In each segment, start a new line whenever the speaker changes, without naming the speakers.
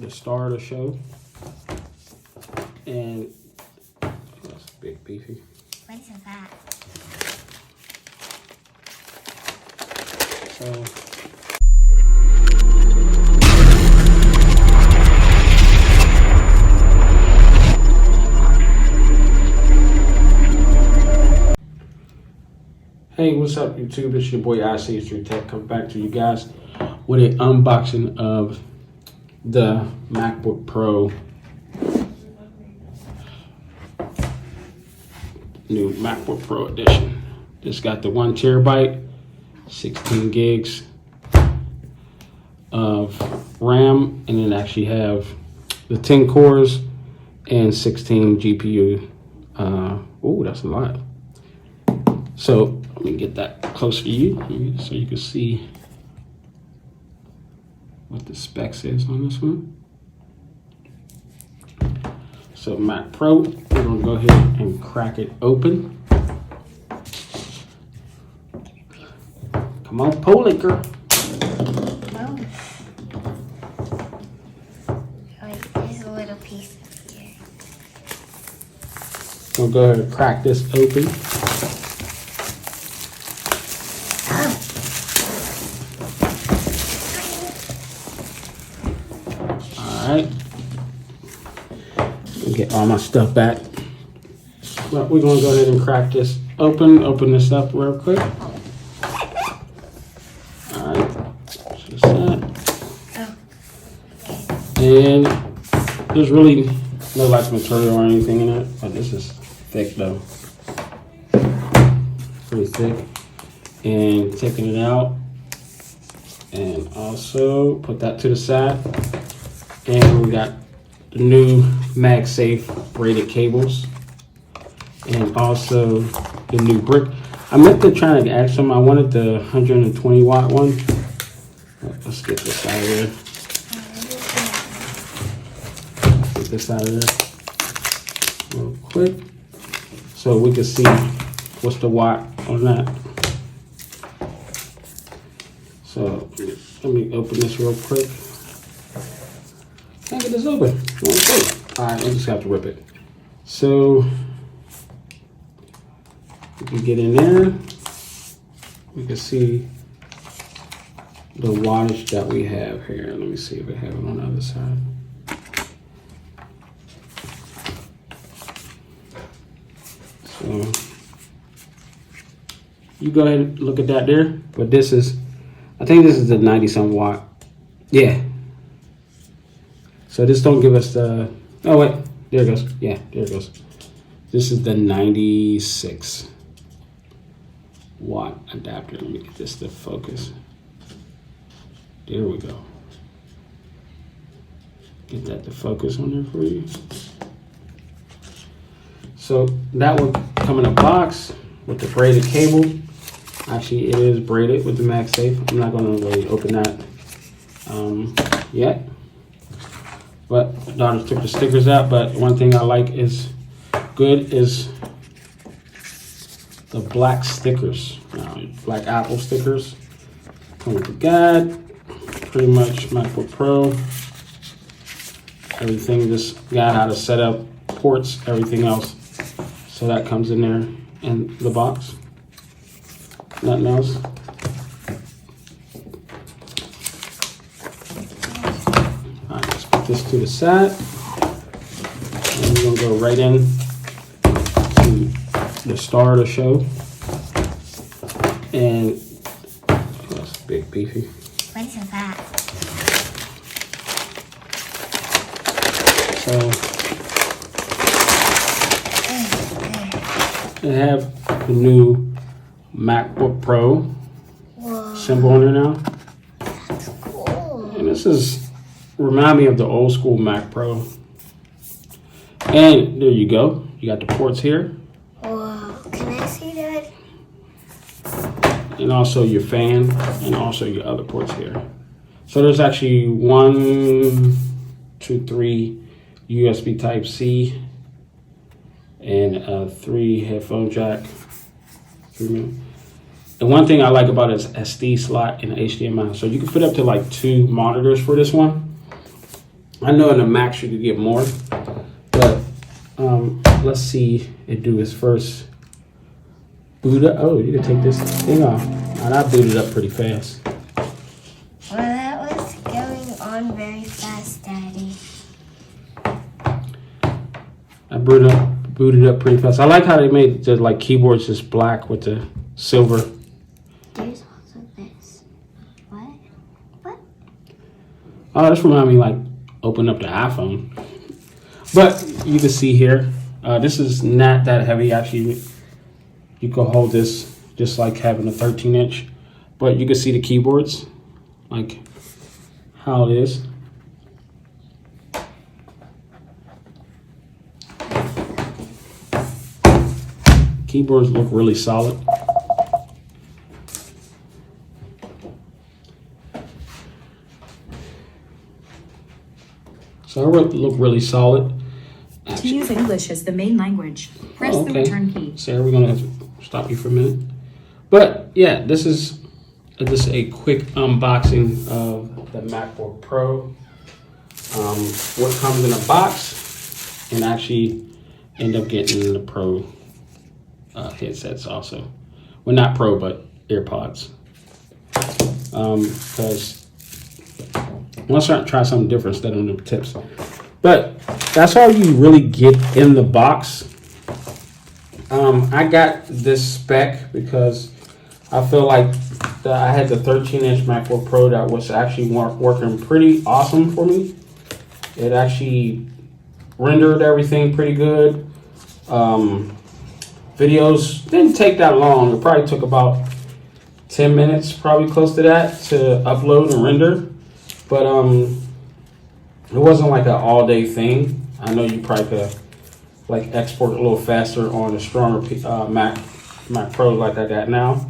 the star of the show. And that's big beefy.
What is that?
So hey, what's up YouTube? It's your boy IC Street Tech coming back to you guys with an unboxing of the MacBook Pro. New MacBook Pro edition. It's got the 1 terabyte, 16 gigs of RAM, and it actually have the 10 cores and 16 GPU. Oh, that's a lot. So let me get that close to you so you can see what the specs is on this one. So Mac Pro, we're gonna go ahead and crack it open. Come on, pull it, girl.
Oh. Wait, there's a little piece here.
We'll go ahead and crack this open. Alright. Get all my stuff back. But we're gonna go ahead and crack this open. Open this up real quick. Alright. Just that.
Oh.
And there's really no like material or anything in it. But this is thick though. Pretty thick. And taking it out. And also put that to the side. And we got the new MagSafe braided cables, and also the new brick. I meant to try to add some. I wanted the 120 watt one. Let's get this out of there. Get this out of there real quick, so we can see what's the watt on that. So let me open this real quick. Can't get this open. Okay. Alright, I just have to rip it. So we can get in there. We can see the wattage that we have here. Let me see if I have it on the other side. So you go ahead and look at that there. But this is, I think this is the 90-some watt. Yeah. So this don't give us the, oh wait, there it goes. Yeah, there it goes. This is the 96 watt adapter. Let me get this to focus. There we go. Get that to focus on there for you. So that will come in a box with the braided cable. Actually, it is braided with the MagSafe. I'm not gonna really open that yet. But daughter took the stickers out. But one thing I like is good is the black stickers, black Apple stickers. Come with the guide, pretty much MacBook Pro. Everything, just got how to set up ports, everything else. So that comes in there in the box. Nothing else. This to the side, and we're gonna go right in to the star of the show. And oh, that's big beefy.
What is that?
So they have the new MacBook Pro symbol on there now.
That's cool.
And this is remind me of the old school Mac Pro. And there you go. You got the ports here.
Whoa, can I see that?
And also your fan, and also your other ports here. So there's actually 1, 2, 3 USB Type C and 3 headphone jack. The one thing I like about it is SD slot and HDMI. So you can fit up to like 2 monitors for this one. I know in the Max you could get more, but let's see it do its first boot up. Oh, you can take this thing off. And I booted up pretty fast.
Well, that was going on very fast, Daddy.
I booted up pretty fast. I like how they made the like keyboards just black with the silver.
There's also this. What?
Oh, this reminds me like open up the iPhone. But you can see here, this is not that heavy. Actually, you can hold this just like having a 13-inch. But you can see the keyboards, like how it is. Keyboards look really solid. So it look really solid.
To use English as the main language, press the return key.
Sarah, we're gonna have to stop you for a minute. But yeah, this is just a quick unboxing of the MacBook Pro. What comes in a box, and actually end up getting the Pro headsets also. Well, not Pro, but AirPods. Because I want to try something different instead of the tips. But that's all you really get in the box. I got this spec because I feel like I had the 13-inch MacBook Pro that was actually working pretty awesome for me. It actually rendered everything pretty good. Videos didn't take that long. It probably took about 10 minutes, probably close to that, to upload and render. But it wasn't like an all-day thing. I know you probably could like export a little faster on a stronger Mac Pro like I got now.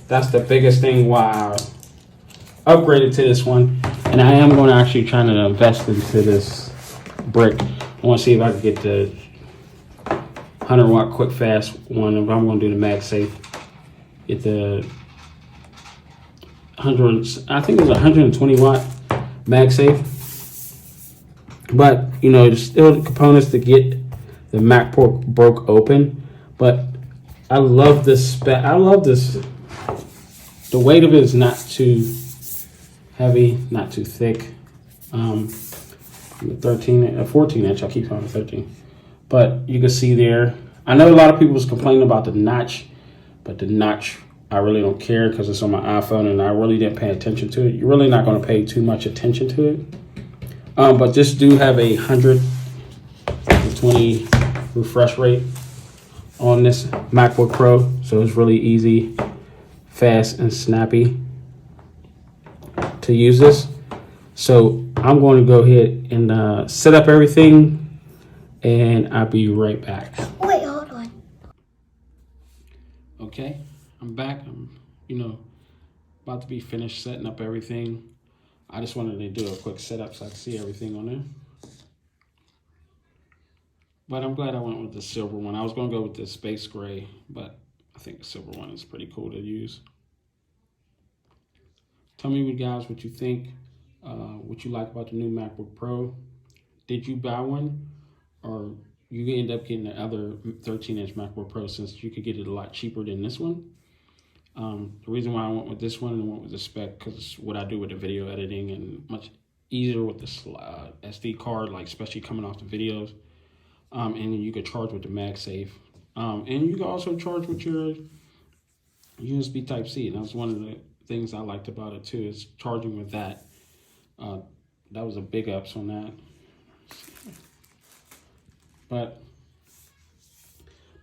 That's the biggest thing why I upgraded to this one. And I am going to actually try to invest into this brick. I want to see if I can get the 100-watt quick fast one. If I'm going to do the MagSafe, get the 100, I think it was 120-watt MagSafe. But you know, there's still components to get the MacBook broke open. But I love this spec. I love this. The weight of it is not too heavy, not too thick. 14-inch. I keep calling it 13. But you can see there. I know a lot of people was complaining about the notch, but the notch I really don't care because it's on my iPhone and I really didn't pay attention to it. You're really not going to pay too much attention to it. But this do have a 120 refresh rate on this MacBook Pro, so it's really easy, fast, and snappy to use this. So I'm going to go ahead and set up everything, and I'll be right back.
Wait, hold on.
Okay, I'm back. I'm, about to be finished setting up everything. I just wanted to do a quick setup so I can see everything on there. But I'm glad I went with the silver one. I was going to go with the space gray, but I think the silver one is pretty cool to use. Tell me, guys, what you think. What you like about the new MacBook Pro. Did you buy one? Or you end up getting the other 13-inch MacBook Pro since you could get it a lot cheaper than this one? The reason why I went with this one and went with the spec because it's what I do with the video editing and much easier with the SD card, like especially coming off the videos. And you could charge with the MagSafe. And you can also charge with your USB Type-C. And that's one of the things I liked about it too, is charging with that. That was a big ups on that. But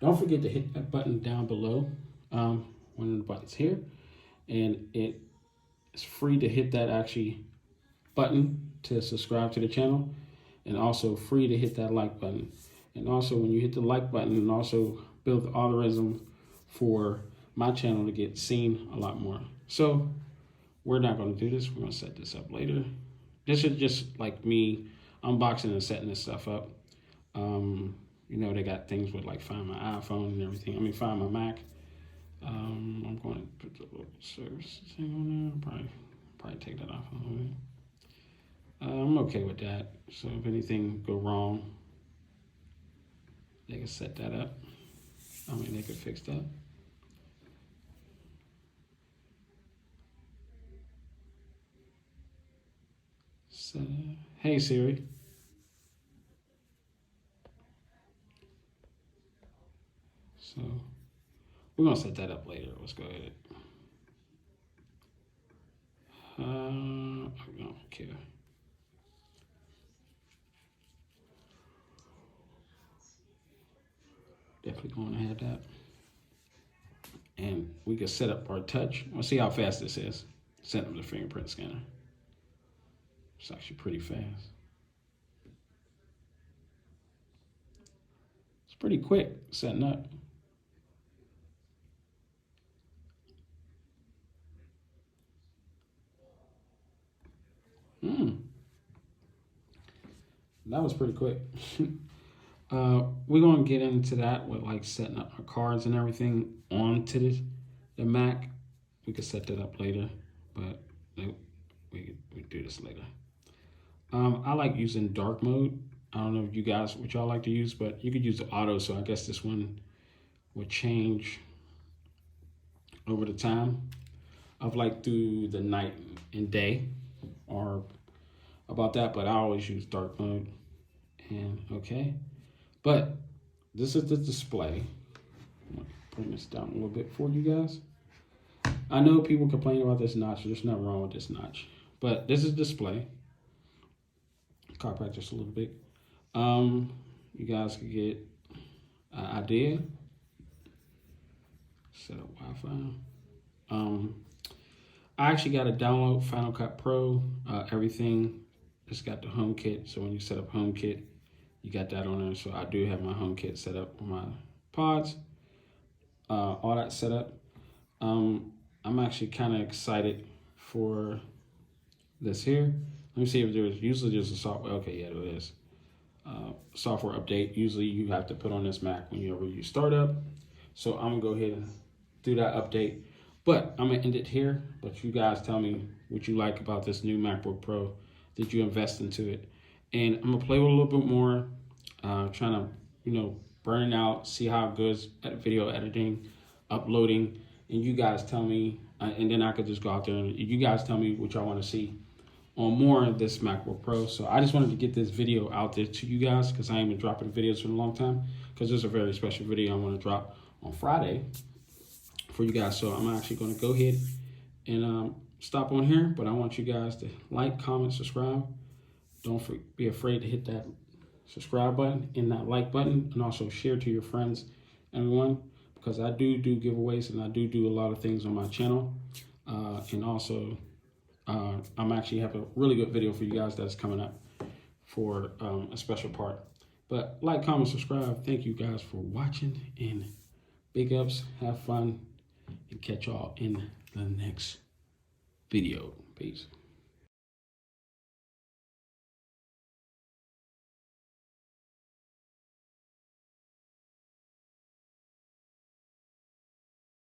don't forget to hit that button down below. One of the buttons here. And it is free to hit that button to subscribe to the channel. And also free to hit that like button. And also when you hit the like button, and also build the algorithm for my channel to get seen a lot more. So we're not going to do this. We're going to set this up later. This is just like me unboxing and setting this stuff up. They got things with like Find My iPhone and everything. Find My Mac. I'm going to put the little service thing on there. Probably take that off a little bit. I'm going to okay with that. So if anything go wrong, they can set that up. I mean, they could fix that. So, hey Siri. So we're gonna set that up later. Let's go ahead. I don't care. Definitely gonna have that. And we can set up our touch. Let's see how fast this is. Set up the fingerprint scanner. It's actually pretty fast. It's pretty quick setting up. That was pretty quick. We're gonna get into that with like setting up our cards and everything onto the Mac. We could set that up later, but we do this later. I like using dark mode. I don't know if you guys what y'all like to use, but you could use the auto. So I guess this one would change over the time of like through the night and day, or about that. But I always use dark mode. And okay, but this is the display. I'm gonna bring this down a little bit for you guys. I know people complain about this notch. There's nothing wrong with this notch, but this is display. Card back just a little bit. You guys can get an idea. Set up Wi-Fi. I actually got to download Final Cut Pro. Everything. It's got the home kit. So when you set up home kit, you got that on there. So I do have my home kit set up on my pods. All that set up. I'm actually kind of excited for this here. Let me see if there's usually there's a software. Okay, yeah, there is. Software update. Usually you have to put on this Mac whenever you start up. So I'm gonna go ahead and do that update. But I'm gonna end it here. But you guys tell me what you like about this new MacBook Pro. Did you invest into it? And I'm gonna play with it a little bit more. Trying to, burn it out, see how it goes at video editing, uploading, and you guys tell me, and then I could just go out there and you guys tell me what y'all want to see on more of this MacBook Pro. So I just wanted to get this video out there to you guys because I ain't been dropping videos for a long time because there's a very special video I want to drop on Friday for you guys. So I'm actually going to go ahead and stop on here, but I want you guys to like, comment, subscribe. Don't be afraid to hit that subscribe button and that like button, and also share to your friends, everyone, because I do giveaways and I do a lot of things on my channel. And also, I'm actually have a really good video for you guys that's coming up for a special part. But like, comment, subscribe. Thank you guys for watching, and big ups. Have fun, and catch y'all in the next video. Peace.